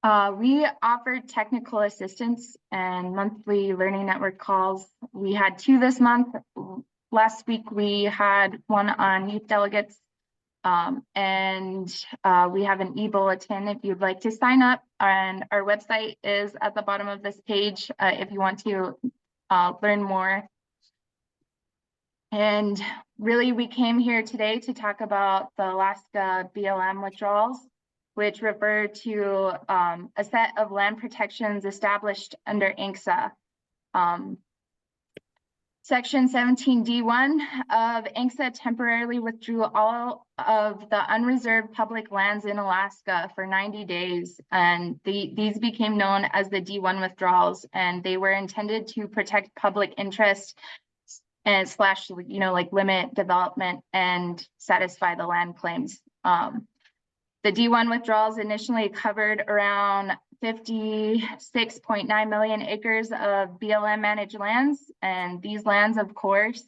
We offered technical assistance and monthly learning network calls. We had 2 this month. Last week we had one on youth delegates, and we have an e-bulletin if you'd like to sign up. And our website is at the bottom of this page if you want to learn more. And really, we came here today to talk about the Alaska BLM withdrawals, which refer to a set of land protections established under ANCSA. Section 17 D-1 of ANCSA temporarily withdrew all of the unreserved public lands in Alaska for 90 days. And these became known as the D-1 withdrawals, and they were intended to protect public interest and slash, like limit development and satisfy the land claims. The D-1 withdrawals initially covered around 56.9 million acres of BLM managed lands. And these lands, of course,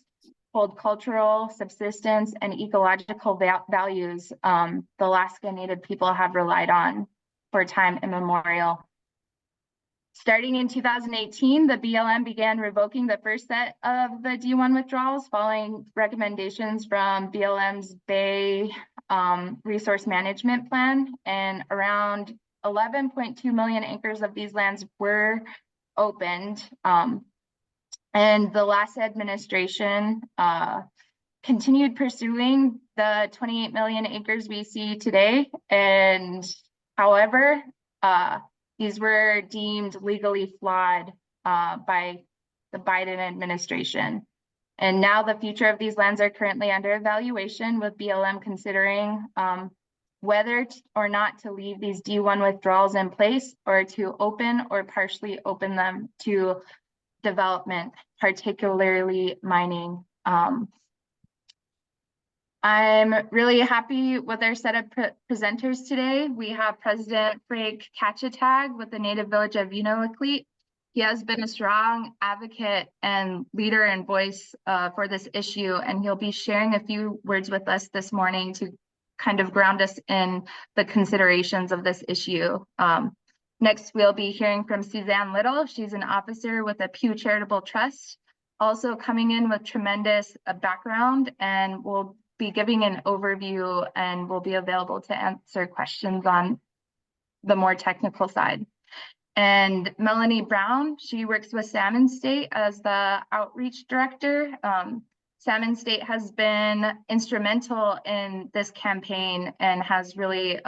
hold cultural, subsistence, and ecological values the Alaska Native people have relied on for time immemorial. Starting in 2018, the BLM began revoking the first set of the D-1 withdrawals following recommendations from BLM's Bay Resource Management Plan, and around 11.2 million acres of these lands were opened. And the last administration continued pursuing the 28 million acres we see today. And however, these were deemed legally flawed by the Biden administration. And now the future of these lands are currently under evaluation, with BLM considering whether or not to leave these D-1 withdrawals in place or to open or partially open them to development, particularly mining. I'm really happy with our set of presenters today. We have President Frank Katchatag with the Native Village of Unalakleet. He has been a strong advocate and leader and voice for this issue, and he'll be sharing a few words with us this morning to kind of ground us in the considerations of this issue. Next, we'll be hearing from Suzanne Little. She's an officer with the Pew Charitable Trust, also coming in with tremendous background, and will be giving an overview and will be available to answer questions on the more technical side. And Melanie Brown, she works with Salmon State as the outreach director. Salmon State has been instrumental in this campaign and has really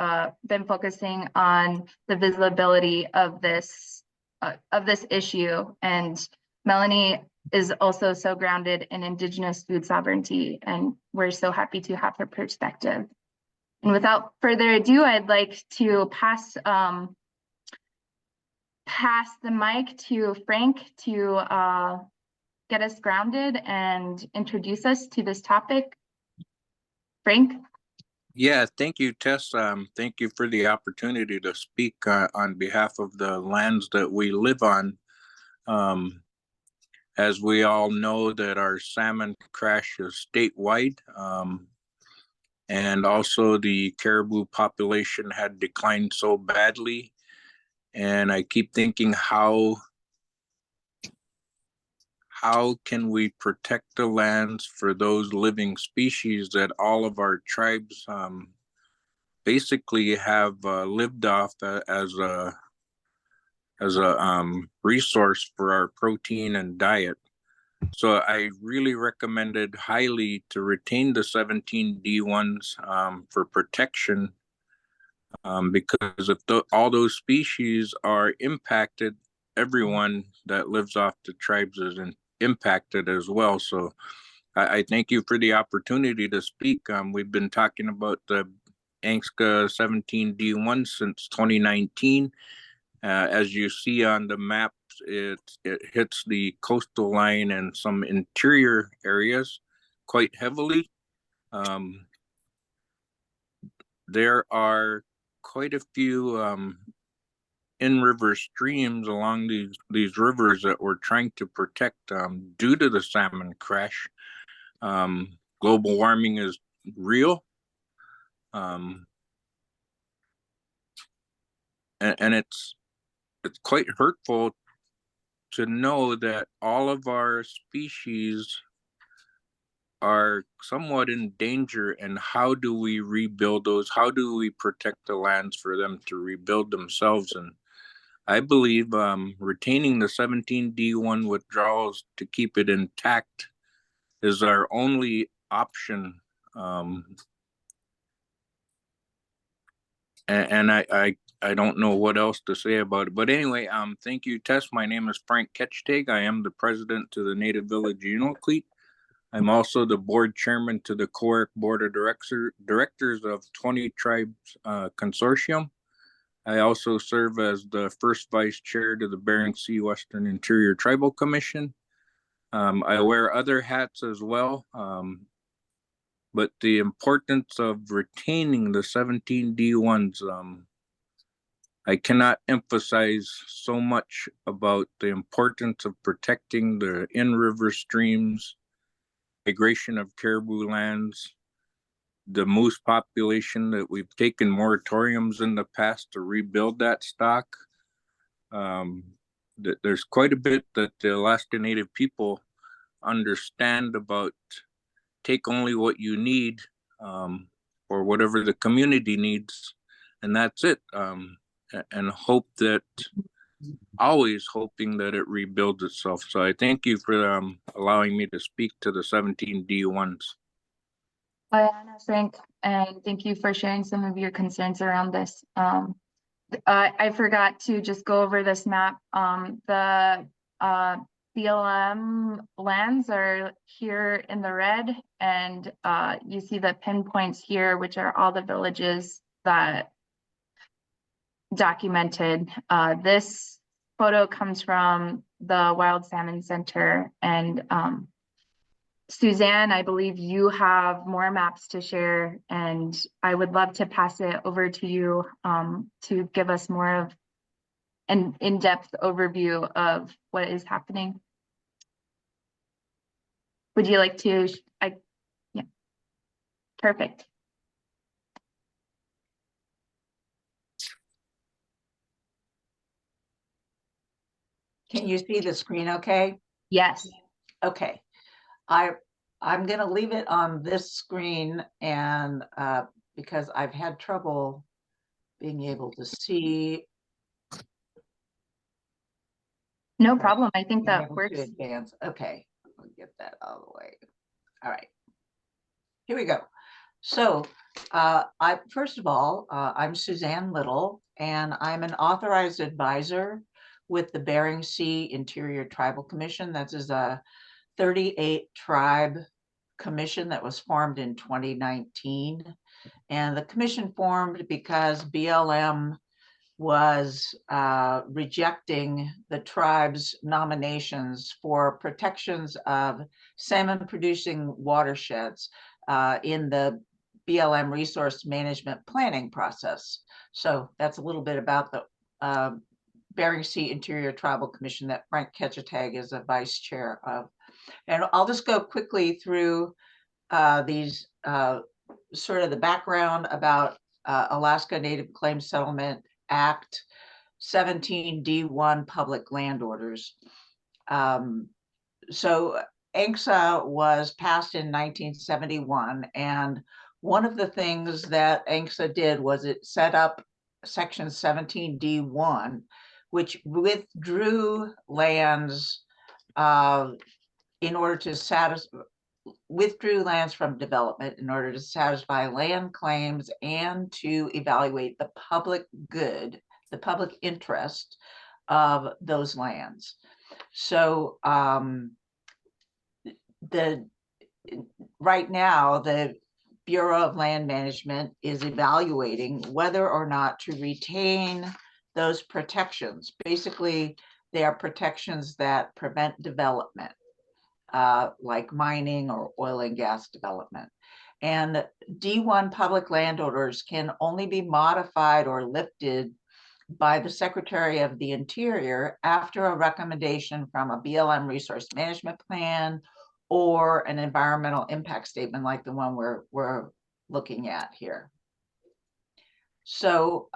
been focusing on the visibility of this issue. And Melanie is also so grounded in Indigenous food sovereignty, and we're so happy to have her perspective. And without further ado, I'd like to pass the mic to Frank to get us grounded and introduce us to this topic. Frank? Yeah, thank you, Tess. Thank you for the opportunity to speak on behalf of the lands that we live on. As we all know, that our salmon crash is statewide, and also the caribou population had declined so badly. And I keep thinking, how can we protect the lands for those living species that all of our tribes basically have lived off as a resource for our protein and diet. So I really recommended highly to retain the 17 D1s for protection, because if all those species are impacted, everyone that lives off the tribes is impacted as well. So I thank you for the opportunity to speak. We've been talking about the ANCSA 17 D1 since 2019. As you see on the maps, it hits the coastal line and some interior areas quite heavily. There are quite a few in-river streams along these rivers that we're trying to protect due to the salmon crash. Global warming is real. and it's quite hurtful to know that all of our species are somewhat in danger, and how do we rebuild those? How do we protect the lands for them to rebuild themselves? And I believe retaining the 17 D1 withdrawals to keep it intact is our only option. And I don't know what else to say about it. But anyway, thank you, Tess. My name is Frank Katchatag. I am the president to the Native Village Unalakleet. I'm also the board chairman to the CORIC Board of Directors of 20 Tribes Consortium. I also serve as the first vice chair to the Bering Sea Western Interior Tribal Commission. I wear other hats as well, but the importance of retaining the 17 D1s, I cannot emphasize so much about the importance of protecting the in-river streams, migration of caribou lands, the moose population that we've taken moratoriums in the past to rebuild that stock. There's quite a bit that the Alaska Native people understand about take only what you need, or whatever the community needs, and that's it. And hope that, always hoping that it rebuilds itself. So I thank you for allowing me to speak to the 17 D1s. Anna, Frank, and thank you for sharing some of your concerns around this. I forgot to just go over this map. The BLM lands are here in the red, and you see the pinpoints here, which are all the villages that documented. This photo comes from the Wild Salmon Center, and Suzanne, I believe you have more maps to share, and I would love to pass it over to you to give us more of an in-depth overview of what is happening. Would you like to? Yeah, perfect. Can you see the screen okay? Yes. Okay. I'm going to leave it on this screen, and because I've had trouble being able to see. No problem. I think that To works. advance. Okay, I'll get that out of the way. All right. Here we go. So first of all, I'm Suzanne Little, and I'm an authorized advisor with the Bering Sea Interior Tribal Commission. That is a 38 tribe commission that was formed in 2019. And the commission formed because BLM was rejecting the tribe's nominations for protections of salmon producing watersheds in the BLM resource management planning process. So that's a little bit about the Bering Sea Interior Tribal Commission that Frank Katchatag is a vice chair of. And I'll just go quickly through these sort of the background about Alaska Native Claims Settlement Act, 17 D1 public land orders. So ANCSA was passed in 1971, and one of the things that ANCSA did was it set up section 17 D1, which withdrew lands in order to withdrew lands from development in order to satisfy land claims and to evaluate the public good, the public interest of those lands. So right now, the Bureau of Land Management is evaluating whether or not to retain those protections. Basically, they are protections that prevent development, like mining or oil and gas development. And D1 public land orders can only be modified or lifted by the Secretary of the Interior after a recommendation from a BLM resource management plan or an environmental impact statement like the one we're looking at here. So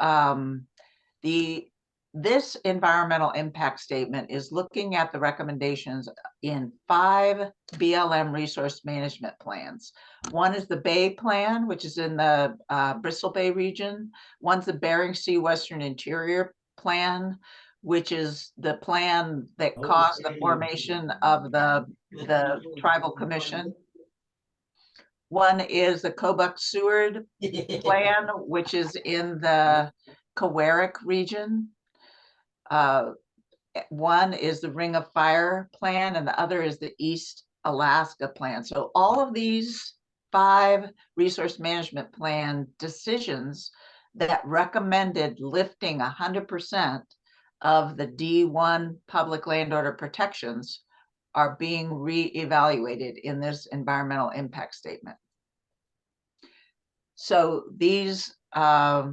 This environmental impact statement is looking at the recommendations in 5 BLM resource management plans. One is the Bay Plan, which is in the Bristol Bay region. One's the Bering Sea Western Interior Plan, which is the plan that caused the formation of the Tribal Commission. One is the Kobuk Seward Plan, which is in the Kawarik region. One is the Ring of Fire Plan, and the other is the East Alaska Plan. So all of these 5 resource management plan decisions that recommended lifting 100% of the D-1 public land order protections are being re-evaluated in this environmental impact statement. So these, that's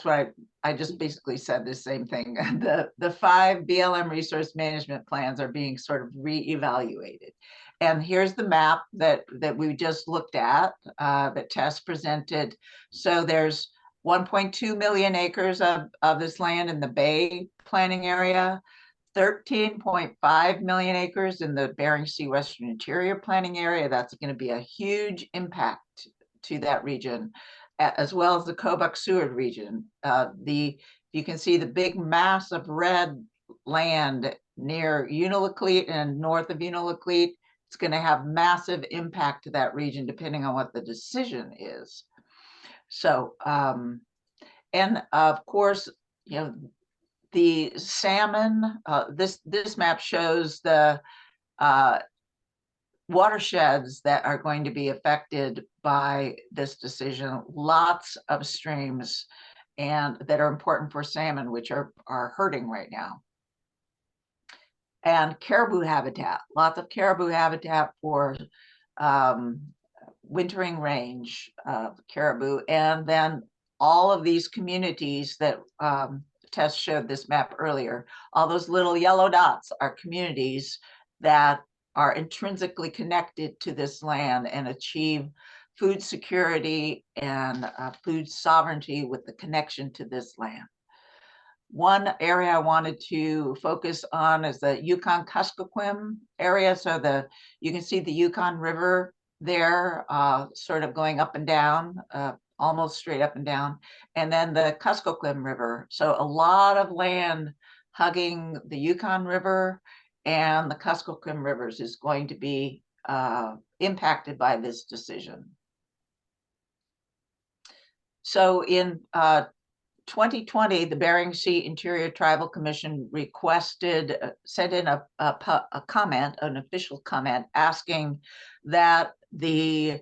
what I just basically said the same thing. The 5 BLM resource management plans are being sort of re-evaluated. And here's the map that we just looked at, that Tess presented. So there's 1.2 million acres of this land in the Bay planning area, 13.5 million acres in the Bering Sea Western Interior planning area. That's going to be a huge impact to that region, as well as the Kobuk Seward region. You can see the big mass of red land near Unalakleet and north of Unalakleet. It's going to have massive impact to that region, depending on what the decision is. So, and of course, you know, the salmon, this map shows the watersheds that are going to be affected by this decision. Lots of streams and that are important for salmon, which are hurting right now. And caribou habitat, lots of caribou habitat for wintering range of caribou. And then all of these communities that Tess showed this map earlier, all those little yellow dots are communities that are intrinsically connected to this land and achieve food security and food sovereignty with the connection to this land. One area I wanted to focus on is the Yukon-Kuskokwim area. So you can see the Yukon River there, sort of going up and down, almost straight up and down, and then the Kuskokwim River. So a lot of land hugging the Yukon River and the Kuskokwim rivers is going to be impacted by this decision. So in 2020, the Bering Sea Interior Tribal Commission requested, sent in a comment, an official comment, asking that the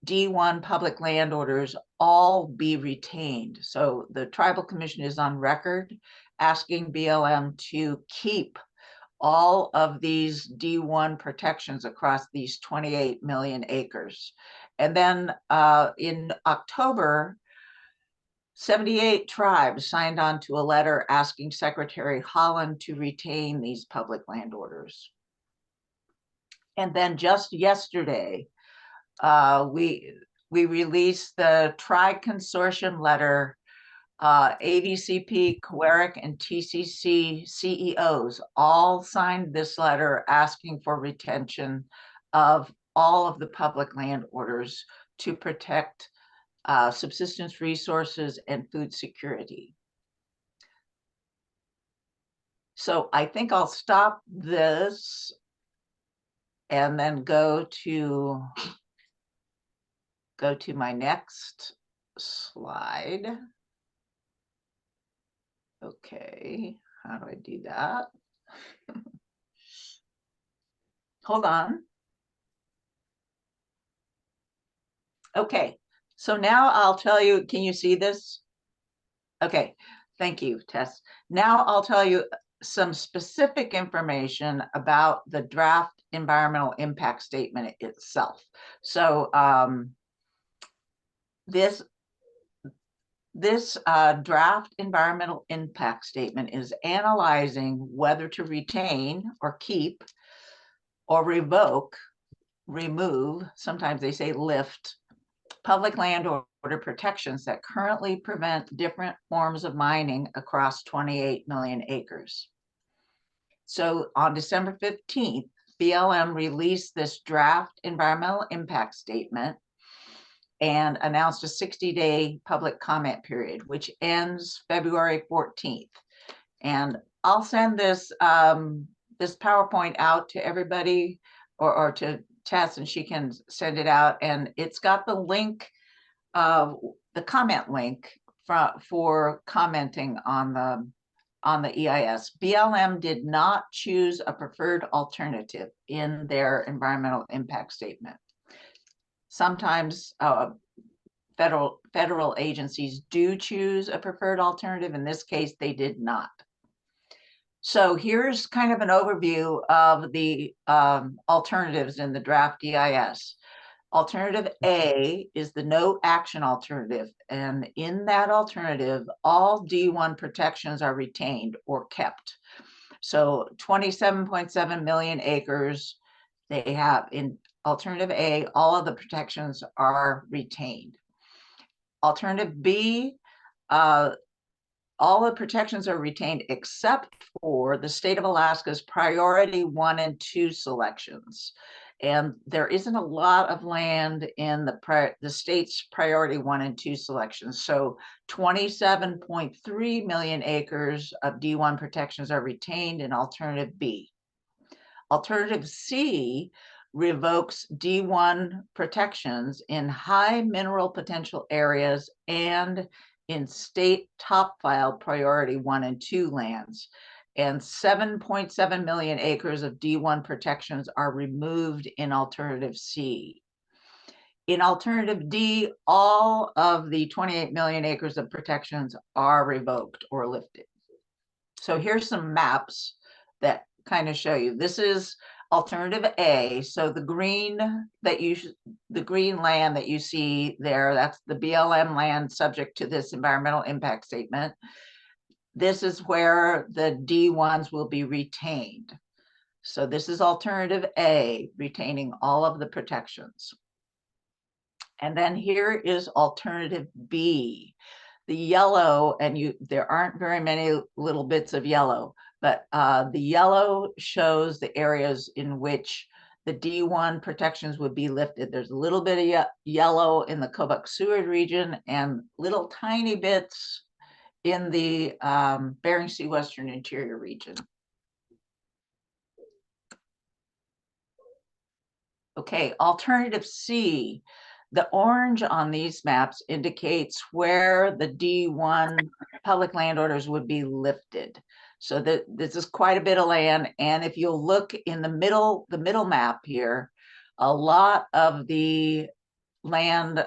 D-1 public land orders all be retained. So the Tribal Commission is on record asking BLM to keep all of these D-1 protections across these 28 million acres. And then in October, 78 tribes signed on to a letter asking Secretary Holland to retain these public land orders. And then just yesterday, we released the Tri-Consortium letter. AVCP, Kawarik, and TCC CEOs all signed this letter asking for retention of all of the public land orders to protect subsistence resources and food security. So I think I'll stop this and then go to my next slide. Okay, how do I do that? Hold on. Okay, so now I'll tell you, can you see this? Okay, thank you, Tess. Now I'll tell you some specific information about the draft environmental impact statement itself. So this draft environmental impact statement is analyzing whether to retain or keep or revoke, remove, sometimes they say lift, public land order protections that currently prevent different forms of mining across 28 million acres. So on December 15th, BLM released this draft environmental impact statement and announced a 60-day public comment period, which ends February 14th. And I'll send this this PowerPoint out to everybody, or to Tess, and she can send it out. And it's got the link, the comment link for commenting on the EIS. BLM did not choose a preferred alternative in their environmental impact statement. Sometimes federal agencies do choose a preferred alternative. In this case, they did not. So here's kind of an overview of the alternatives in the draft EIS. Alternative A is the no action alternative. And in that alternative, all D1 protections are retained or kept. So 27.7 million acres, they have in alternative A, all of the protections are retained. Alternative B, all the protections are retained except for the state of Alaska's priority 1 and 2 selections. And there isn't a lot of land in the state's priority 1 and 2 selections. So 27.3 million acres of D1 protections are retained in alternative B. Alternative C revokes D1 protections in high mineral potential areas and in state top filed priority 1 and 2 lands. And 7.7 million acres of D1 protections are removed in alternative C. In alternative D, all of the 28 million acres of protections are revoked or lifted. So here's some maps that kind of show you. This is alternative A. So the green land that you see there, that's the BLM land subject to this environmental impact statement. This is where the D1s will be retained. So this is alternative A, retaining all of the protections. And then here is alternative B. The yellow, and there aren't very many little bits of yellow, but the yellow shows the areas in which the D1 protections would be lifted. There's a little bit of yellow in the Kobuk Seward region and little tiny bits in the Bering Sea Western Interior region. Okay, alternative C. The orange on these maps indicates where the D1 public land orders would be lifted. So this is quite a bit of land. And if you'll look in the middle map here, a lot of the land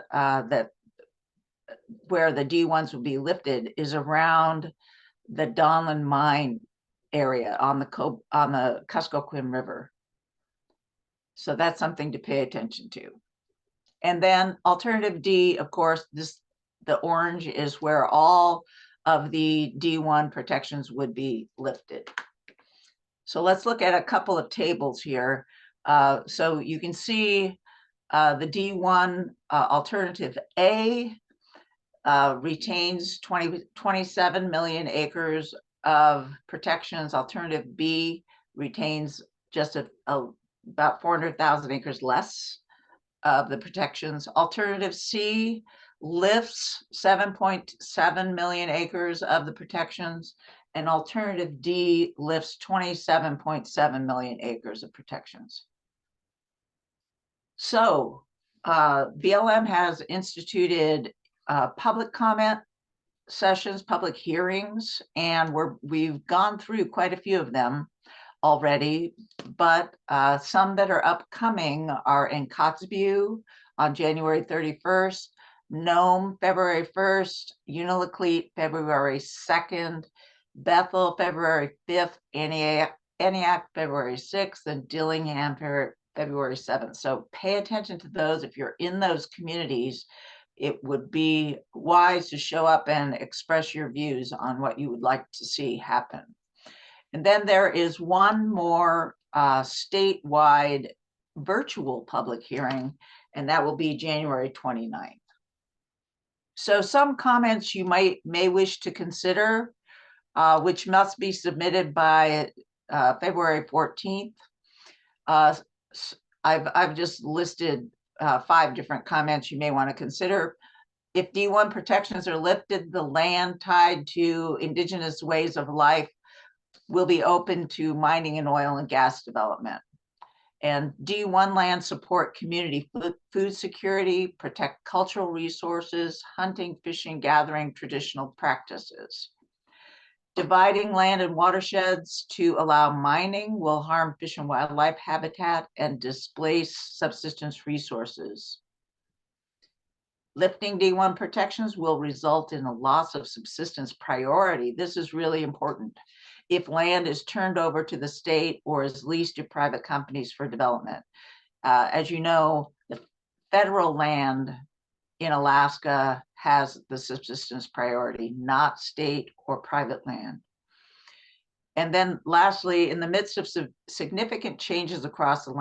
where the D1s would be lifted is around the Donlin mine area on the Kuskokwim River. So that's something to pay attention to. And then alternative D, of course, the orange is where all of the D1 protections would be lifted. So let's look at a couple of tables here. So you can see the D1 alternative A retains 27 million acres of protections. Alternative B retains just about 400,000 acres less of the protections. Alternative C lifts 7.7 million acres of the protections, and alternative D lifts 27.7 million acres of protections. So BLM has instituted public comment sessions, public hearings, and we've gone through quite a few of them already, but some that are upcoming are in Kotzebue on January 31st, Nome February 1st, Unalakleet February 2nd, Bethel February 5th, Aniak February 6th, and Dillingham February 7th. So pay attention to those. If you're in those communities, it would be wise to show up and express your views on what you would like to see happen. And then there is one more statewide virtual public hearing, and that will be January 29th. So some comments you may wish to consider, which must be submitted by February 14th. I've just listed 5 different comments you may want to consider. If D1 protections are lifted, the land tied to indigenous ways of life will be open to mining and oil and gas development. And D1 land support community food security, protect cultural resources, hunting, fishing, gathering, traditional practices. Dividing land and watersheds to allow mining will harm fish and wildlife habitat and displace subsistence resources. Lifting D1 protections will result in a loss of subsistence priority. This is really important. If land is turned over to the state or is leased to private companies for development. As you know, the federal land in Alaska has the subsistence priority, not state or private land. And then lastly, in the midst of significant changes across the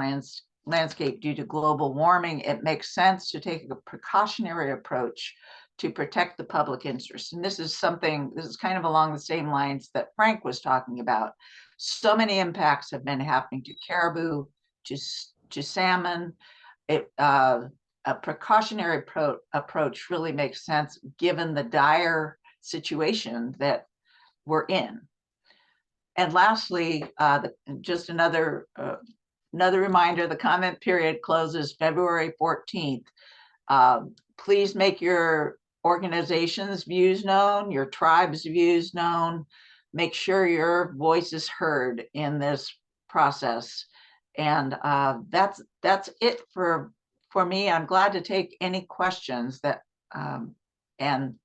landscape due to global warming, it makes sense to take a precautionary approach to protect the public interest. And this is kind of along the same lines that Frank was talking about. So many impacts have been happening to caribou, to salmon. A precautionary approach really makes sense given the dire situation that we're in. And lastly, just another reminder, the comment period closes February 14th. Please make your organization's views known, your tribe's views known. Make sure your voice is heard in this process. And that's it for me. I'm glad to take any questions that, and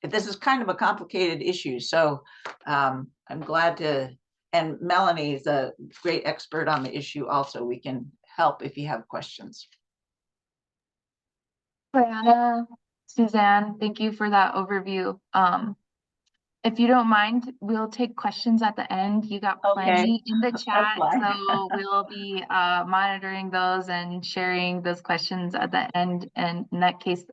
this is kind of a complicated issue. So I'm glad to, and Melanie is a great expert on the issue also. We can help if you have questions. Brianna, Suzanne, thank you for that overview. If you don't mind, we'll take questions at the end. You got plenty in the chat, so we'll be monitoring those and sharing those questions at the end. And in that case,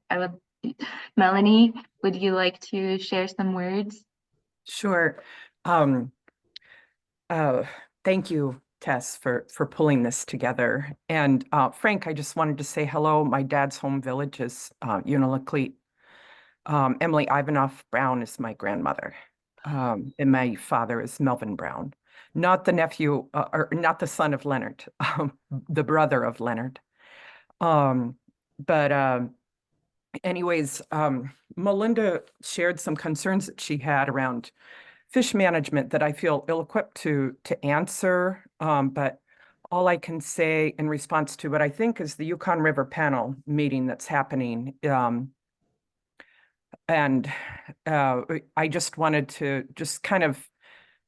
Melanie, would you like to share some words? Sure. Thank you, Tess, for pulling this together. And Frank, I just wanted to say hello. My dad's home village is Unalakleet. Emily Ivanoff Brown is my grandmother. And my father is Melvin Brown, not the nephew or not the son of Leonard, the brother of Leonard. Anyways, Melinda shared some concerns that she had around fish management that I feel ill-equipped to answer. But all I can say in response to what I think is the Yukon River panel meeting that's happening. And I just wanted to just kind of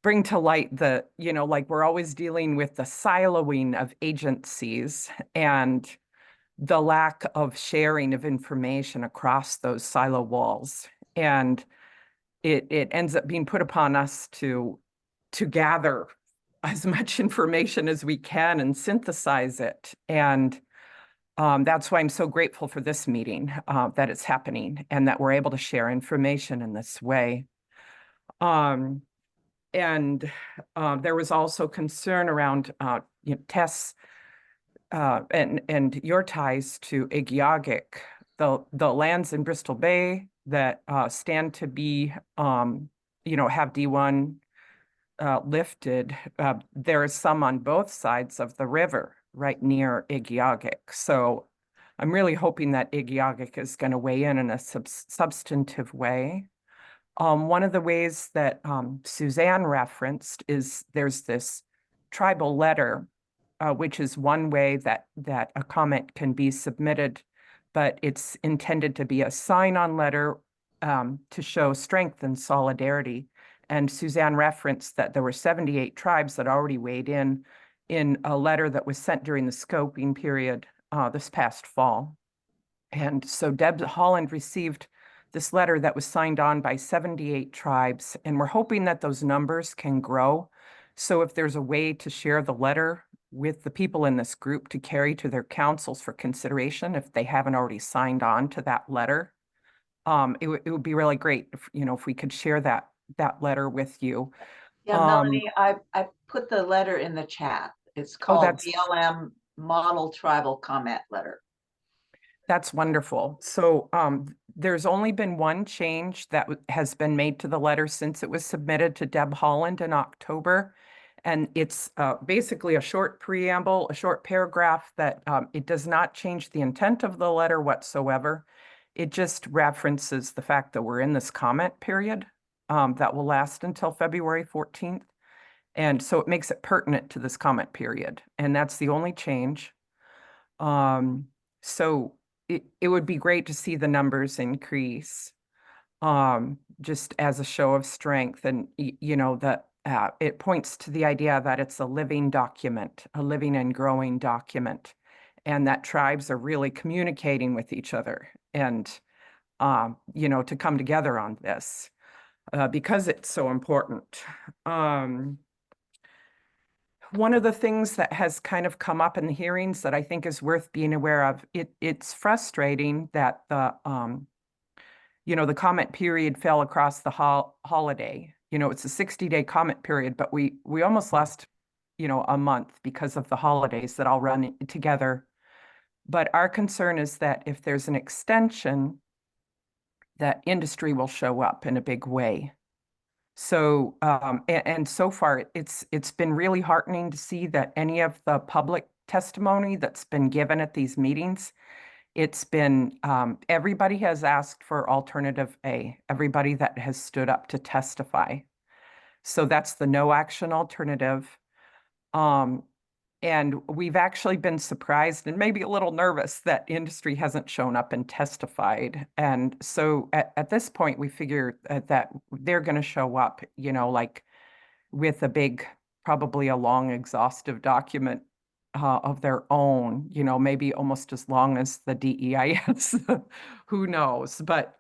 bring to light the, like we're always dealing with the siloing of agencies and the lack of sharing of information across those silo walls. And it ends up being put upon us to gather as much information as we can and synthesize it. And that's why I'm so grateful for this meeting, that it's happening and that we're able to share information in this way. There was also concern around Tess and your ties to Igiugig, the lands in Bristol Bay that stand to be, have D1 lifted. There is some on both sides of the river, right near Igiugig. So I'm really hoping that Igiugig is going to weigh in a substantive way. One of the ways that Suzanne referenced is there's this tribal letter, which is one way that a comment can be submitted, but it's intended to be a sign-on letter to show strength and solidarity. And Suzanne referenced that there were 78 tribes that already weighed in a letter that was sent during the scoping period this past fall. And so Deb Holland received this letter that was signed on by 78 tribes, and we're hoping that those numbers can grow. So if there's a way to share the letter with the people in this group to carry to their councils for consideration if they haven't already signed on to that letter, it would be really great if, if we could share that letter with you. Yeah, Melanie, I put the letter in the chat. It's called that's- BLM Model Tribal Comment Letter. That's wonderful. So there's only been one change that has been made to the letter since it was submitted to Deb Holland in October. And it's basically a short preamble, a short paragraph that it does not change the intent of the letter whatsoever. It just references the fact that we're in this comment period that will last until February 14th. And so it makes it pertinent to this comment period. And that's the only change. So it would be great to see the numbers increase just as a show of strength. And, that it points to the idea that it's a living document, a living and growing document, and that tribes are really communicating with each other and, to come together on this because it's so important. One of the things that has kind of come up in the hearings that I think is worth being aware of, it's frustrating that the comment period fell across the holiday. It's a 60-day comment period, but we almost lost, a month because of the holidays that all run together. But our concern is that if there's an extension, that industry will show up in a big way. So, and so far, it's been really heartening to see that any of the public testimony that's been given at these meetings, it's been, everybody has asked for alternative A, everybody that has stood up to testify. So that's the no action alternative. And we've actually been surprised and maybe a little nervous that industry hasn't shown up and testified. And so at this point, we figure that they're going to show up, like with a big, probably a long, exhaustive document of their own, maybe almost as long as the DEIS, who knows? But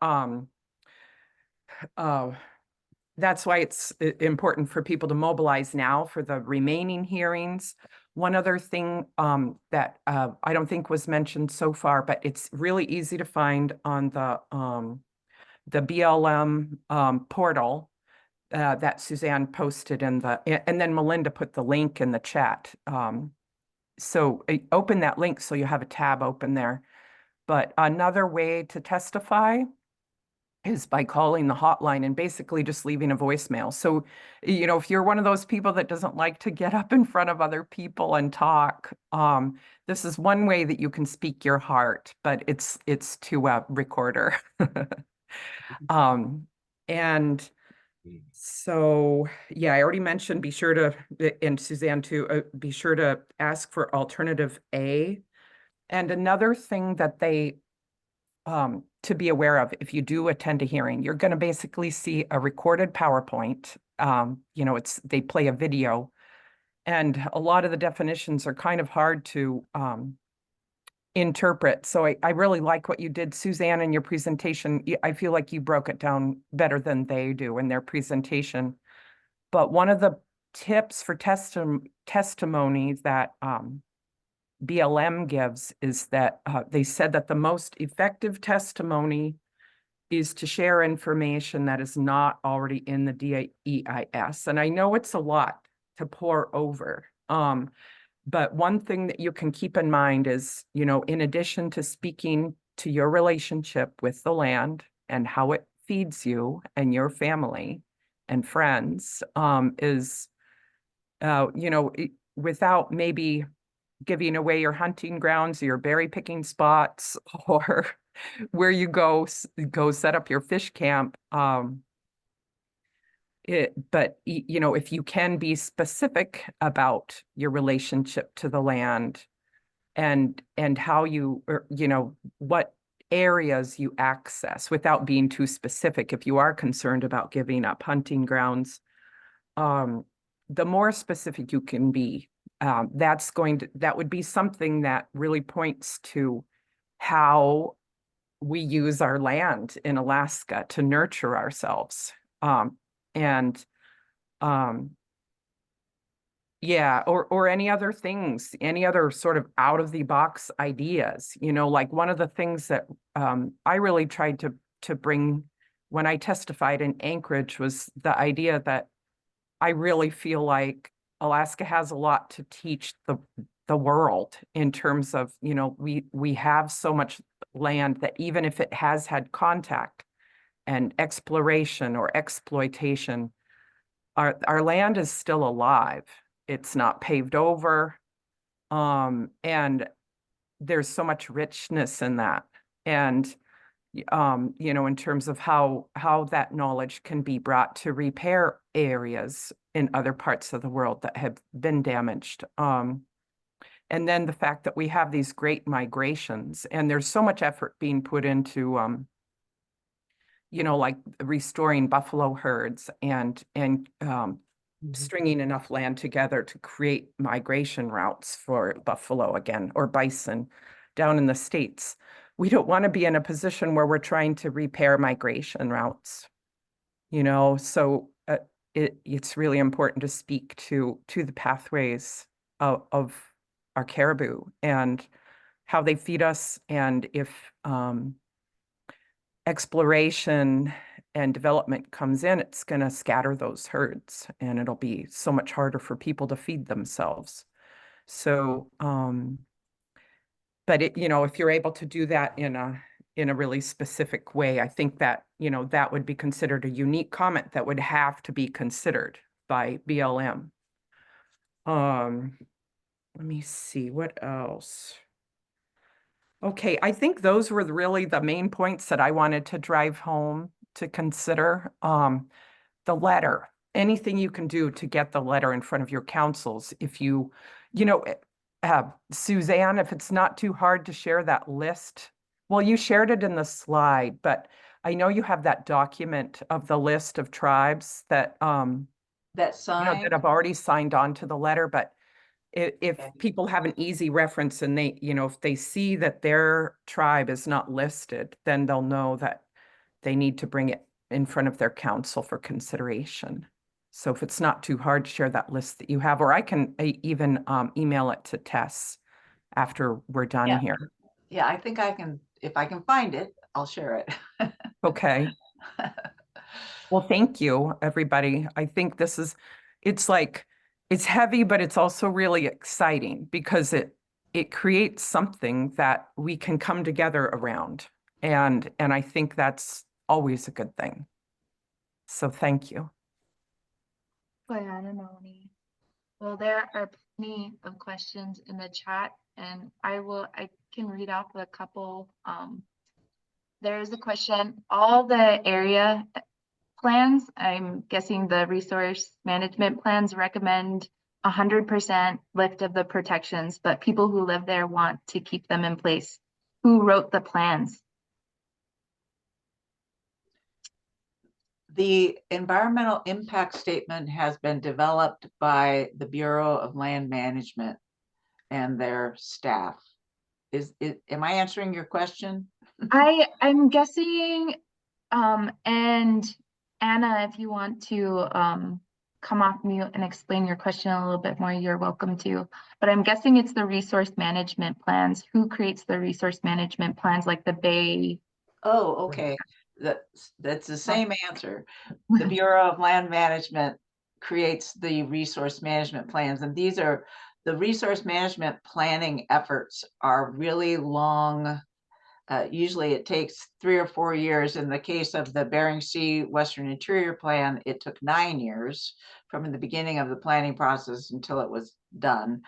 that's why it's important for people to mobilize now for the remaining hearings. One other thing that I don't think was mentioned so far, but it's really easy to find on the BLM portal that Suzanne posted and then Melinda put the link in the chat. So open that link so you have a tab open there. But another way to testify is by calling the hotline and basically just leaving a voicemail. So, if you're one of those people that doesn't like to get up in front of other people and talk, this is one way that you can speak your heart, but it's to a recorder. And so, yeah, I already mentioned, be sure to, and Suzanne too, be sure to ask for alternative A. And another thing that they to be aware of, if you do attend a hearing, you're going to basically see a recorded PowerPoint. They play a video, and a lot of the definitions are kind of hard to interpret. So I really like what you did, Suzanne, in your presentation. I feel like you broke it down better than they do in their presentation. But one of the tips for testimony that BLM gives is that they said that the most effective testimony is to share information that is not already in the DEIS. And I know it's a lot to pour over. But one thing that you can keep in mind is, in addition to speaking to your relationship with the land and how it feeds you and your family and friends, without maybe giving away your hunting grounds, your berry picking spots, or where you go set up your fish camp. But if you can be specific about your relationship to the land and how you, what areas you access without being too specific, if you are concerned about giving up hunting grounds, the more specific you can be, that would be something that really points to how we use our land in Alaska to nurture ourselves. Yeah, or any other things, any other sort of out of the box ideas, like one of the things that I really tried to to bring when I testified in Anchorage was the idea that I really feel like Alaska has a lot to teach the world in terms of, you know, we have so much land that even if it has had contact and exploration or exploitation, our land is still alive. It's not paved over. And there's so much richness in that. And you know, in terms of how that knowledge can be brought to repair areas in other parts of the world that have been damaged. And then the fact that we have these great migrations, and there's so much effort being put into, you know, like restoring buffalo herds and stringing enough land together to create migration routes for buffalo again, or bison down in the States. We don't want to be in a position where we're trying to repair migration routes, you know, so it's really important to speak to the pathways of our caribou and how they feed us, and if exploration and development comes in, it's going to scatter those herds, and it'll be so much harder for people to feed themselves. So, but you know, if you're able to do that in a really specific way, I think that, you know, that would be considered a unique comment that would have to be considered by BLM. Let me see, what else? Okay, I think those were really the main points that I wanted to drive home to consider. The letter, anything you can do to get the letter in front of your councils. If you know, Suzanne, if it's not too hard to share that list, well, you shared it in the slide, but I know you have that document of the list of tribes that, That you know, sign, that have already signed on to the letter, but if Okay. people have an easy reference and they, you know, if they see that their tribe is not listed, then they'll know that they need to bring it in front of their council for consideration. So if it's not too hard to share that list that you have, or I can even email it to Tess after we're done Yeah. here. yeah, I think I can, if I can find it, I'll share it. Okay. Well, thank you, everybody. I think this is, it's like, it's heavy, but it's also really exciting because it creates something that we can come together around. And I think that's always a good thing. So thank you. Melanie. Well, there are plenty of questions in the chat, and I can read off a couple. There's a question, all the area plans, I'm guessing the resource management plans recommend 100% lift of the protections, but people who live there want to keep them in place. Who wrote the plans? The environmental impact statement has been developed by the Bureau of Land Management and their staff. Am I answering your question? I'm guessing, and Anna, if you want to come off mute and explain your question a little bit more, you're welcome to. But I'm guessing it's the resource management plans. Who creates the resource management plans, like the Bay? Oh, okay. That's the same answer. The Bureau of Land Management creates the resource management plans, and these are the resource management planning efforts are really long. Usually it takes 3 or 4 years. In the case of the Bering Sea Western Interior Plan, it took 9 years from the beginning of the planning process until it was done.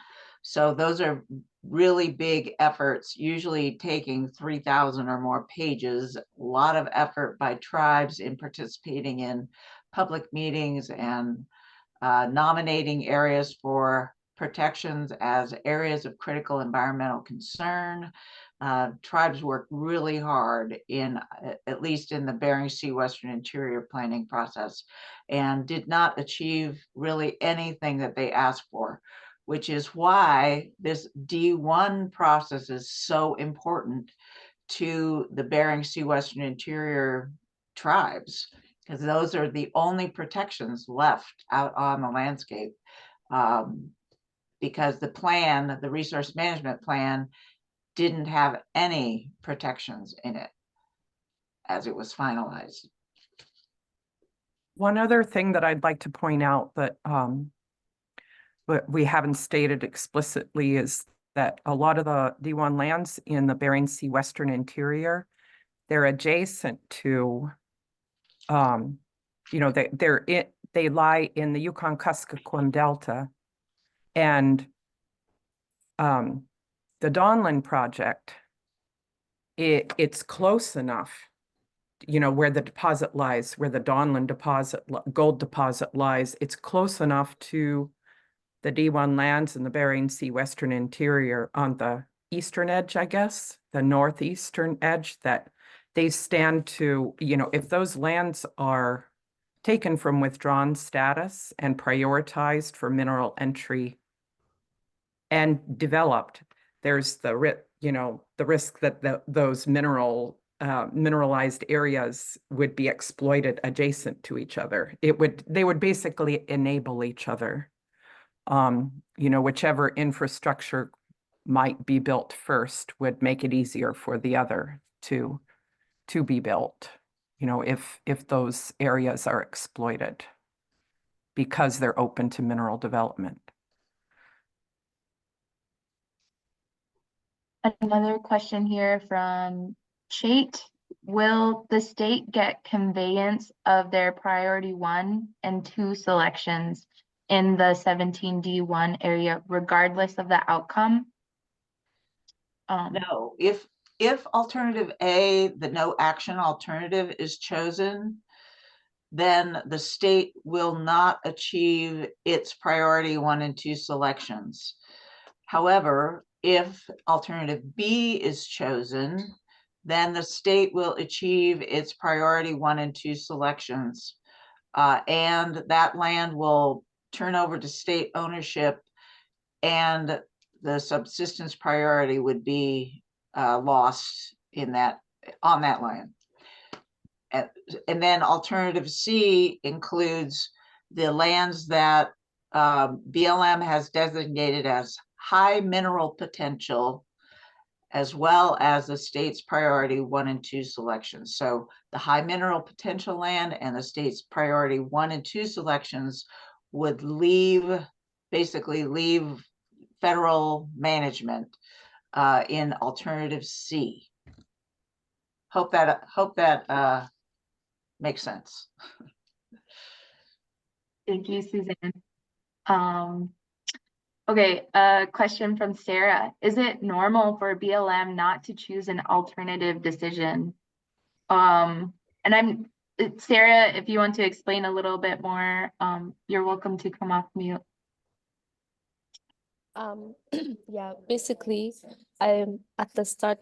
So those are really big efforts, usually taking 3,000 or more pages, a lot of effort by tribes in participating in public meetings and nominating areas for protections as areas of critical environmental concern. Tribes work really hard in, at least in the Bering Sea Western Interior planning process, and did not achieve really anything that they asked for, which is why this D-1 process is so important to the Bering Sea Western Interior tribes, because those are the only protections left out on the landscape. Because the plan, the resource management plan, didn't have any protections in it. as it was finalized. One other thing that I'd like to point out that but we haven't stated explicitly is that a lot of the D1 lands in the Bering Sea Western Interior, they're adjacent to, they lie in the Yukon-Kuskokwim Delta, and the Donlin project, it's close enough, where the deposit lies, where the Donlin gold deposit lies, it's close enough to the D1 lands in the Bering Sea Western Interior on the eastern edge, I guess, the northeastern edge, that they stand to, if those lands are taken from withdrawn status and prioritized for mineral entry and developed, there's the risk that those mineralized areas would be exploited adjacent to each other. They would basically enable each other. Whichever infrastructure might be built first would make it easier for the other to be built, if those areas are exploited because they're open to mineral development. Another question here from Chait. Will the state get conveyance of their priority 1 and 2 selections in the 17D1 area, regardless of the outcome? No, if alternative A, the no action alternative, is chosen, then the state will not achieve its priority 1 and 2 selections. However, if alternative B is chosen, then the state will achieve its priority 1 and 2 selections, and that land will turn over to state ownership, and the subsistence priority would be lost on that land. And then alternative C includes the lands that BLM has designated as high mineral potential, as well as the state's priority 1 and 2 selections. So the high mineral potential land and the state's priority 1 and 2 selections would basically leave federal management in alternative C. Hope that makes sense. Thank you, Suzanne. Okay, a question from Sarah. Is it normal for BLM not to choose an alternative decision? And Sarah, if you want to explain a little bit more, you're welcome to come off mute. Yeah, basically, I'm at the start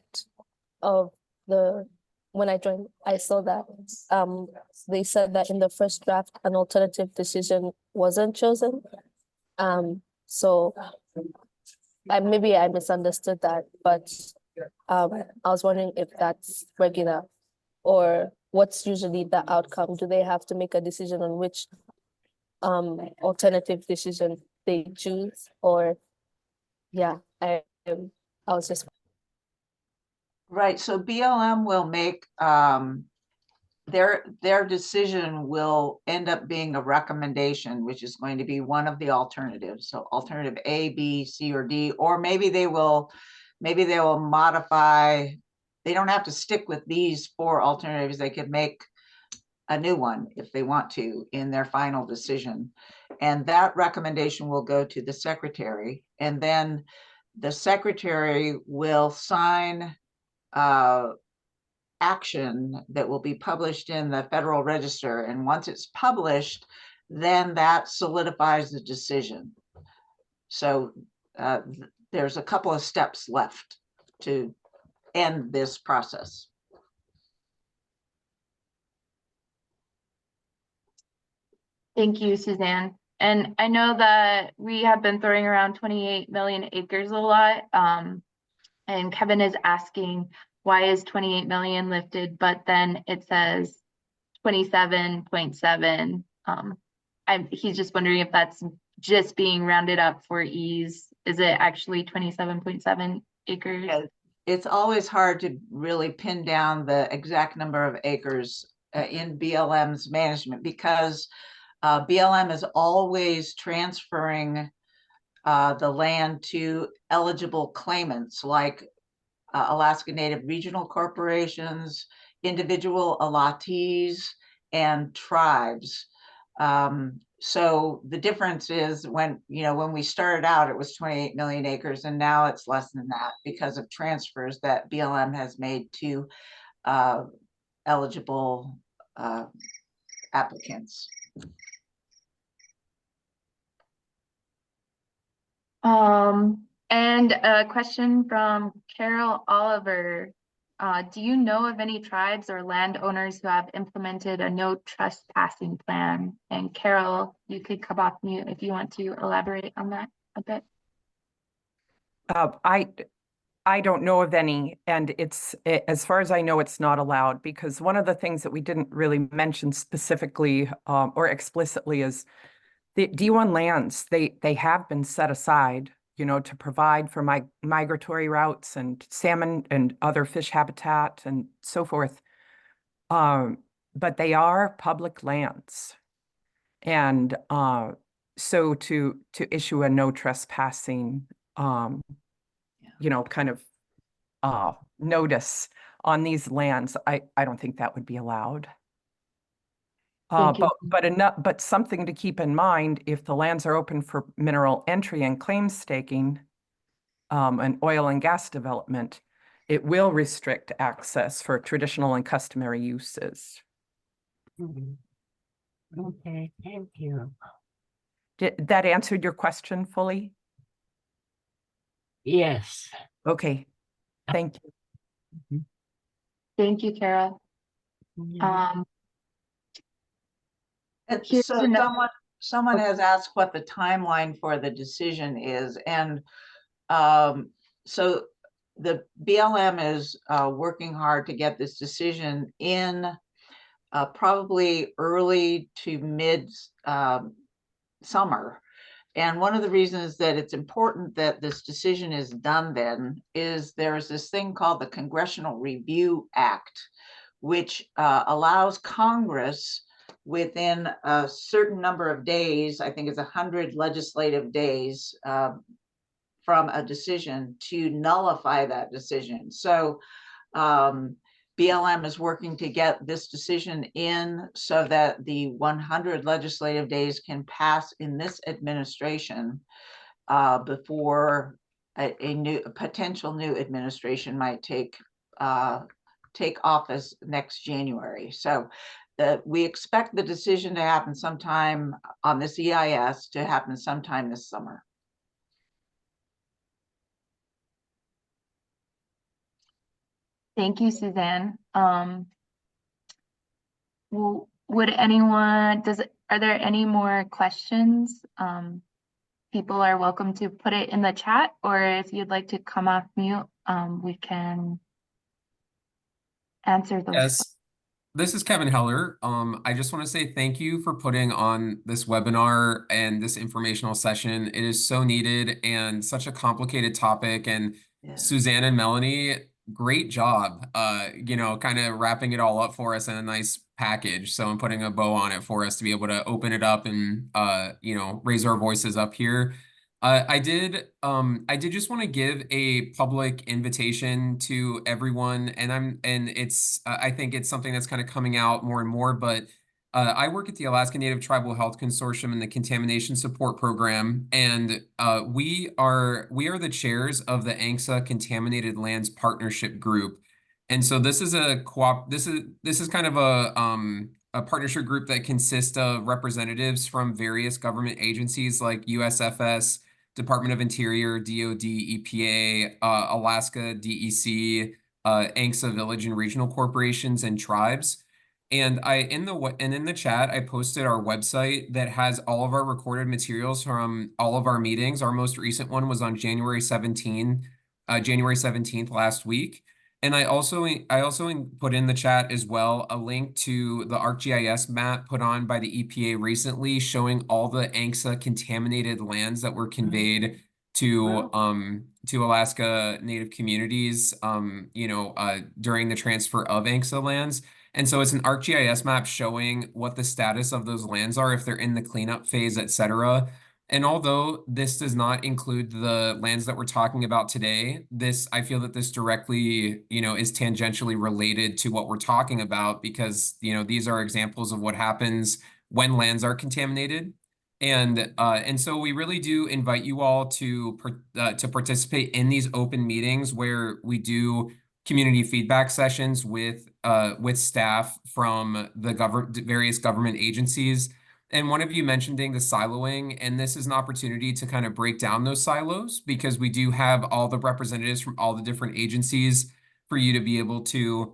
of when I joined, I saw that they said that in the first draft, an alternative decision wasn't chosen. So maybe I misunderstood that, but I was wondering if that's regular, or what's usually the outcome? Do they have to make a decision on which alternative decision they choose? Or yeah, I was just right. So BLM will make their decision will end up being a recommendation, which is going to be one of the alternatives. So alternative A, B, C, or D, or maybe they will modify. They don't have to stick with these 4 alternatives. They could make a new one if they want to in their final decision. And that recommendation will go to the secretary, and then the secretary will sign action that will be published in the Federal Register. And once it's published, then that solidifies the decision. So there's a couple of steps left to end this process. Thank you, Suzanne. And I know that we have been throwing around 28 million acres a lot. And Kevin is asking, why is 28 million lifted, but then it says 27.7. He's just wondering if that's just being rounded up for ease. Is it actually 27.7 acres? Yeah, it's always hard to really pin down the exact number of acres in BLM's management, because BLM is always transferring the land to eligible claimants like Alaska Native Regional Corporations, individual allottees, and tribes. So the difference is when we started out, it was 28 million acres, and now it's less than that because of transfers that BLM has made to eligible applicants. And a question from Carol Oliver. Do you know of any tribes or landowners who have implemented a no trespassing plan? And Carol, you could come off mute if you want to elaborate on that a bit. I don't know of any, and as far as I know, it's not allowed, because one of the things that we didn't really mention specifically or explicitly is the D1 lands. They have been set aside, to provide for migratory routes and salmon and other fish habitat and so forth. But they are public lands, and so to issue a no trespassing, kind of notice on these lands, I don't think that would be allowed. Thank you. But something to keep in mind, if the lands are open for mineral entry and claim staking, and oil and gas development, it will restrict access for traditional and customary uses. Okay, thank you. Did that answer your question fully? Yes. Okay, thank you. Thank you, Carol. And Here's so someone has asked what the timeline for the decision is, and so the BLM is working hard to get this decision in probably early to mid summer. And one of the reasons that it's important that this decision is done then is there's this thing called the Congressional Review Act, which allows Congress within a certain number of days, I think it's 100 legislative days from a decision, to nullify that decision. So BLM is working to get this decision in so that the 100 legislative days can pass in this administration before a potential new administration might take office next January. So we expect the decision to happen sometime on this EIS to happen sometime this summer. Thank you, Suzanne. Would anyone, are there any more questions? People are welcome to put it in the chat, or if you'd like to come off mute, we can answer those. Yes, this is Kevin Heller. I just want to say thank you for putting on this webinar and this informational session. It is so needed and such a complicated topic. And Suzanne and Melanie, great job, kind of wrapping it all up for us in a nice package. So I'm putting a bow on it for us to be able to open it up and, raise our voices up here. I did just want to give a public invitation to everyone, and I think it's something that's kind of coming out more and more, but I work at the Alaska Native Tribal Health Consortium in the Contamination Support Program, and we are the chairs of the ANCSA Contaminated Lands Partnership Group. And so this is this is kind of a partnership group that consists of representatives from various government agencies like USFS, Department of Interior, DOD, EPA, Alaska, DEC, ANCSA village and regional corporations, and tribes. And in the chat, I posted our website that has all of our recorded materials from all of our meetings. Our most recent one was on January 17th last week. And I also put in the chat as well a link to the ArcGIS map put on by the EPA recently, showing all the ANCSA contaminated lands that were conveyed to to Alaska Native communities, during the transfer of ANCSA lands. And so it's an ArcGIS map showing what the status of those lands are, if they're in the cleanup phase, et cetera. And although this does not include the lands that we're talking about today, I feel that this directly, is tangentially related to what we're talking about, because, these are examples of what happens when lands are contaminated. And so we really do invite you all to participate in these open meetings where we do community feedback sessions with staff from the various government agencies. And one of you mentioned the siloing, and this is an opportunity to kind of break down those silos, because we do have all the representatives from all the different agencies for you to be able to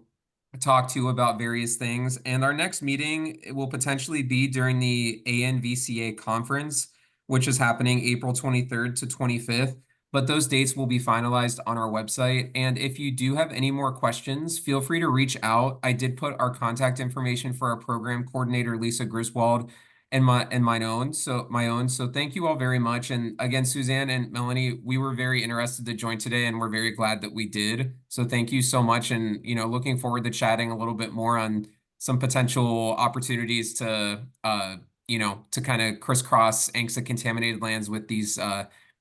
talk to about various things. And our next meeting will potentially be during the ANVCA conference, which is happening April 23rd to 25th. But those dates will be finalized on our website. And if you do have any more questions, feel free to reach out. I did put our contact information for our program coordinator, Lisa Griswold, and my own. So thank you all very much. And again, Suzanne and Melanie, we were very interested to join today, and we're very glad that we did. So thank you so much. And, looking forward to chatting a little bit more on some potential opportunities to kind of crisscross ANCSA contaminated lands with these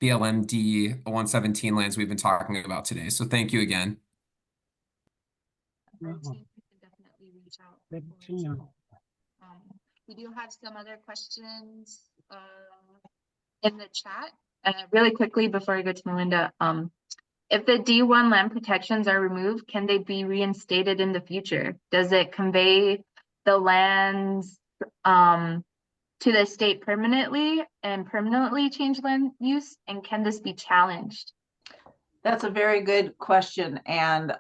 BLM D-117 lands we've been talking about today. So thank you again. Our team can definitely reach out Good for to know. some. We do have some other questions in the chat. Really quickly before I go to Melinda, if the D1 land protections are removed, can they be reinstated in the future? Does it convey the lands to the state permanently and permanently change land use? And can this be challenged? That's a very good question, and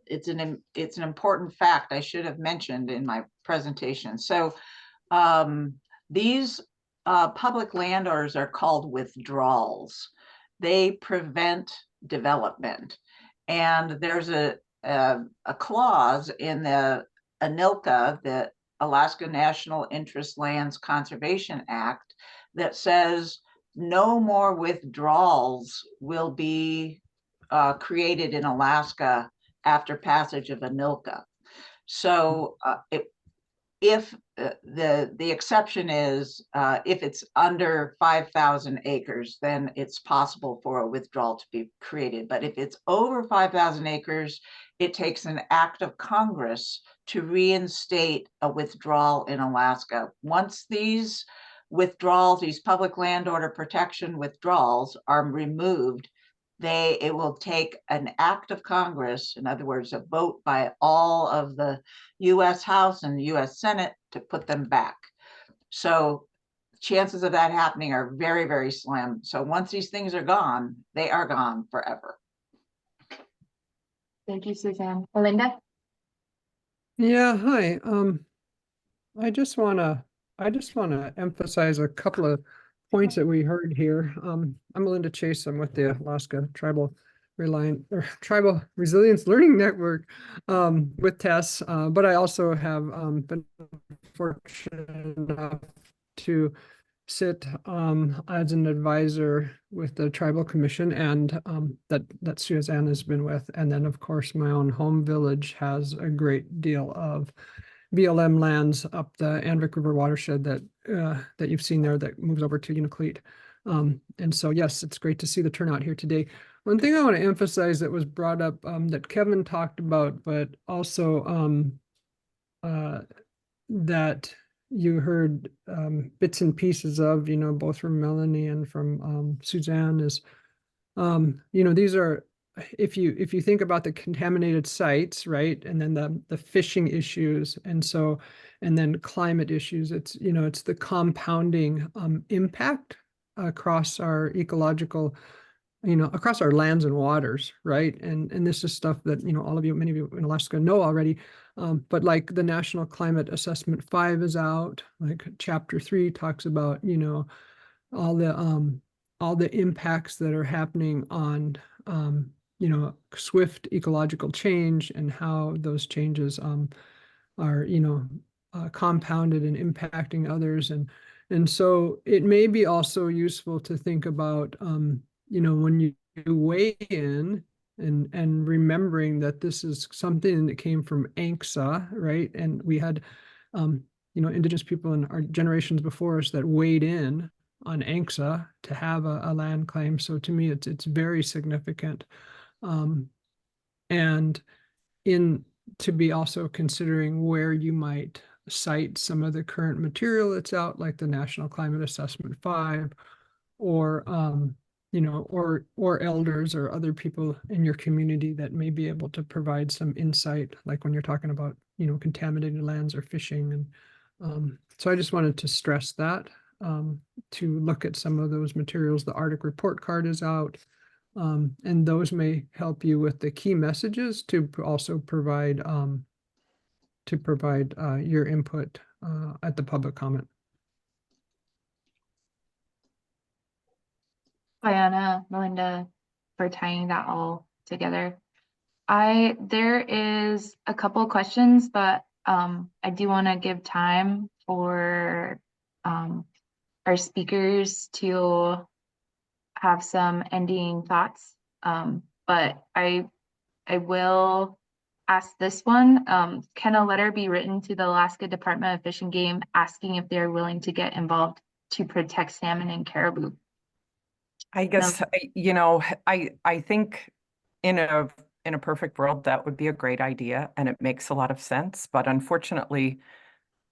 it's an important fact I should have mentioned in my presentation. So these public landowners are called withdrawals. They prevent development, and there's a clause in the ANILCA, the Alaska National Interest Lands Conservation Act, that says no more withdrawals will be created in Alaska after passage of ANILCA. So if the exception is if it's under 5,000 acres, then it's possible for a withdrawal to be created. But if it's over 5,000 acres, it takes an act of Congress to reinstate a withdrawal in Alaska. Once these withdrawals, these public land order protection withdrawals, are removed, it will take an act of Congress, in other words, a vote by all of the US House and the US Senate, to put them back. So chances of that happening are very, very slim. So once these things are gone, they are gone forever. Thank you, Suzanne. Melinda? Yeah, hi. I just wanna emphasize a couple of points that we heard here. I'm Melinda Chase. I'm with the Alaska Tribal Resilience Learning Network with Tess, but I also have been fortunate enough to sit as an advisor with the Tribal Commission, and that Suzanne has been with. And then, of course, my own home village has a great deal of BLM lands up the Anvik River watershed that you've seen there that moves over to Unalakleet. And so, yes, it's great to see the turnout here today. One thing I want to emphasize that was brought up that Kevin talked about, but also that you heard bits and pieces of, both from Melanie and from Suzanne, is, these are, if you think about the contaminated sites, right, and then the fishing issues, and then climate issues, it's the compounding impact across our ecological, across our lands and waters, right? And this is stuff that many of you in Alaska know already. But like the National Climate Assessment 5 is out, like Chapter 3 talks about all the impacts that are happening on swift ecological change, and how those changes are compounded and impacting others. And so it may be also useful to think about when weigh in and remembering that this is something that came from ANCSA, right? And we had, Indigenous people in our generations before us that weighed in on ANCSA to have a land claim. So to me, it's very significant. And to be also considering where you might cite some of the current material that's out, like the National Climate Assessment 5, or or elders or other people in your community that may be able to provide some insight, like when you're talking about, contaminated lands or fishing. And so I just wanted to stress that, to look at some of those materials. The Arctic report card is out. And those may help you with the key messages to also provide your input at the public comment. Diana, Melinda, for tying that all together. There is a couple questions, but I do want to give time for our speakers to have some ending thoughts. But I will ask this one. Can a letter be written to the Alaska Department of Fish and Game asking if they're willing to get involved to protect salmon and caribou? I guess, I think in a perfect world, that would be a great idea and it makes a lot of sense. But unfortunately,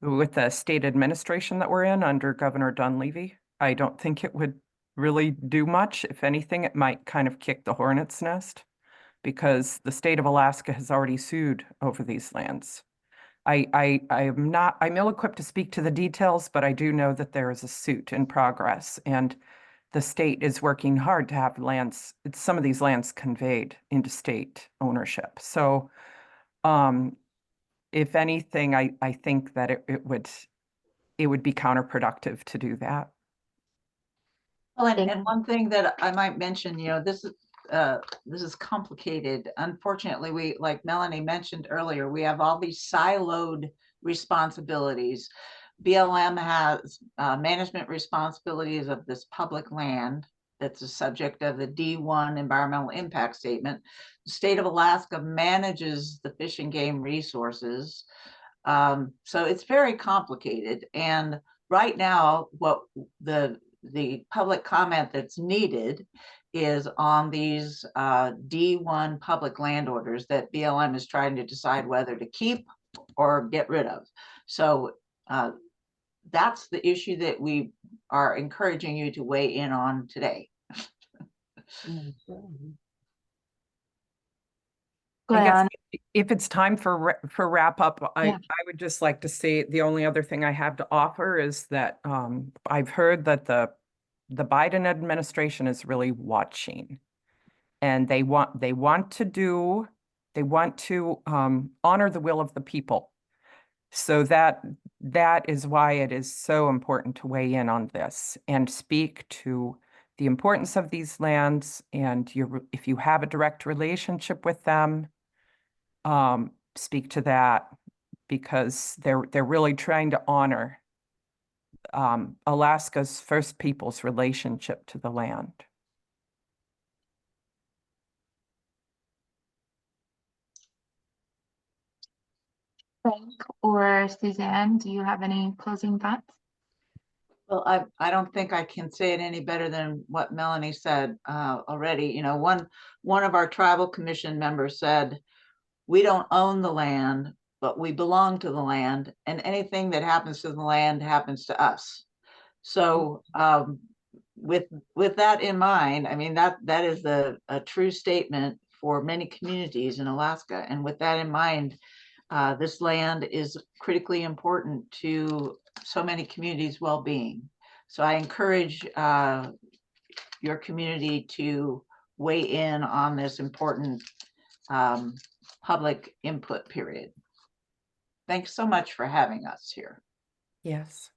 with the state administration that we're in under Governor Dunleavy, I don't think it would really do much. If anything, it might kind of kick the hornet's nest, because the state of Alaska has already sued over these lands. I'm ill-equipped to speak to the details, but I do know that there is a suit in progress, and the state is working hard to have some of these lands conveyed into state ownership. So, if anything, I think that it would be counterproductive to do that. Well, and one thing that I might mention, this is complicated. Unfortunately, we, like Melanie mentioned earlier, we have all these siloed responsibilities. BLM has management responsibilities of this public land that's the subject of the D-1 environmental impact statement. The state of Alaska manages the fish and game resources. So it's very complicated. And right now, what the public comment that's needed is on these D-1 public land orders that BLM is trying to decide whether to keep or get rid of. So that's the issue that we are encouraging you to weigh in on today. I guess if it's time for wrap up, Yeah. I would just like to say the only other thing I have to offer is that I've heard that the Biden administration is really watching, and they want to honor the will of the people. So that is why it is so important to weigh in on this and speak to the importance of these lands. And if you have a direct relationship with them, speak to that, because they're really trying to honor Alaska's First Peoples relationship to the land. Frank or Suzanne, do you have any closing thoughts? Well, I don't think I can say it any better than what Melanie said already. One of our tribal commission members said, we don't own the land, but we belong to the land, and anything that happens to the land happens to us. So with that in mind, I mean, that is a true statement for many communities in Alaska. And with that in mind, this land is critically important to so many communities' well-being. So I encourage your community to weigh in on this important public input period. Thanks so much for having us here. Yes.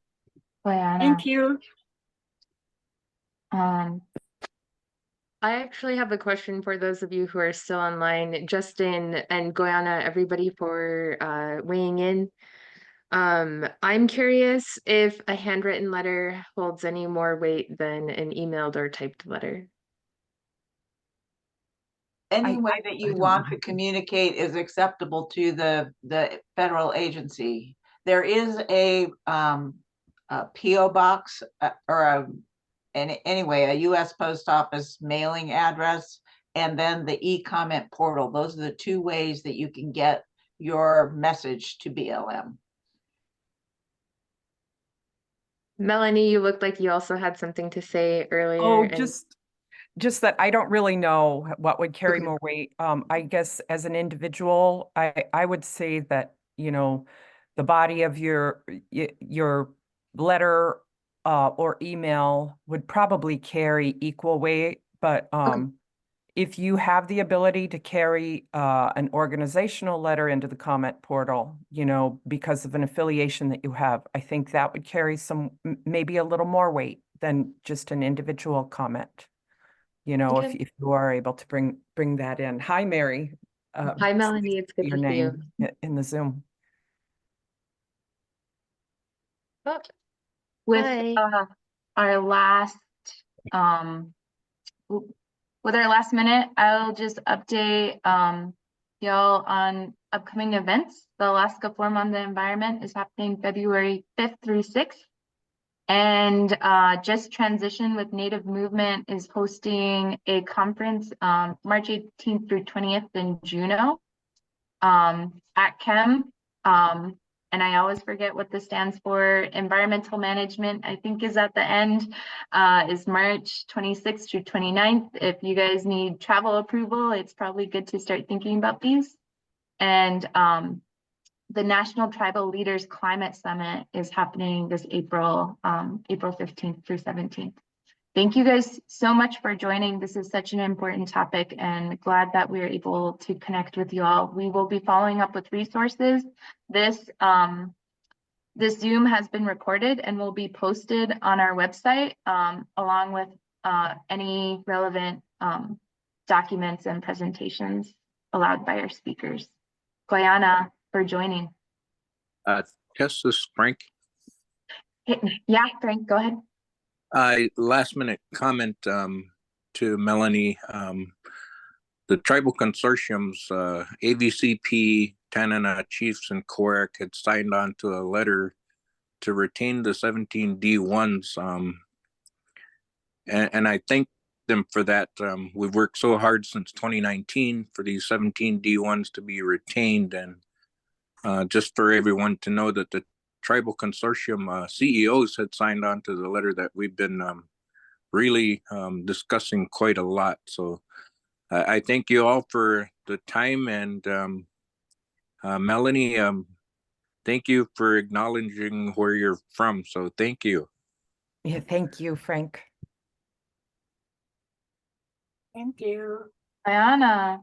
Thank you. Um, I actually have a question for those of you who are still online. Justin and Goyana, everybody for weighing in. I'm curious if a handwritten letter holds any more weight than an emailed or typed letter. any way I- that I you don't want know. to communicate is acceptable to the federal agency. There is a PO box anyway, a US Post Office mailing address, and then the e-comment portal. Those are the two ways that you can get your message to BLM. Melanie, you looked like you also had something to say earlier. Oh, and just that I don't really know what would carry Okay. more weight. I guess as an individual, I would say that, you know, the body of your letter or email would probably carry equal weight, but if you have the ability to carry an organizational letter into the comment portal, you know, because of an affiliation that you have, I think that would carry maybe a little more weight than just an individual comment. You know, Okay. if you are able to bring that in. Hi, Mary. Hi, Melanie. It's good Your to see you. name in the Zoom. Oh, With hi. our last with our last minute, I'll just update y'all on upcoming events. The Alaska Forum on the Environment is happening February 5th through 6th. And Just Transition with Native Movement is hosting a conference March 18th through 20th in Juneau at Chem. And I always forget what this stands for. Environmental Management, I think, is at the end, is March 26th through 29th. If you guys need travel approval, it's probably good to start thinking about these. And the National Tribal Leaders Climate Summit is happening this April 15th through 17th. Thank you guys so much for joining. This is such an important topic and glad that we're able to connect with you all. We will be following up with resources. This Zoom has been recorded and will be posted on our website along with any relevant documents and presentations allowed by our speakers. Guyana for joining. Tess, this is Frank. Yeah, Frank, go ahead. Last minute comment to Melanie. The tribal consortiums, AVCP, Tanana Chiefs, and CORAC had signed on to a letter to retain the 17 D1s. And I thank them for that. We've worked so hard since 2019 for these 17 D1s to be retained. And just for everyone to know that the tribal consortium CEOs had signed on to the letter that we've been really discussing quite a lot. So I thank you all for the time. And Melanie, thank you for acknowledging where you're from. So thank you. Yeah, thank you, Frank. Thank you. Guyana.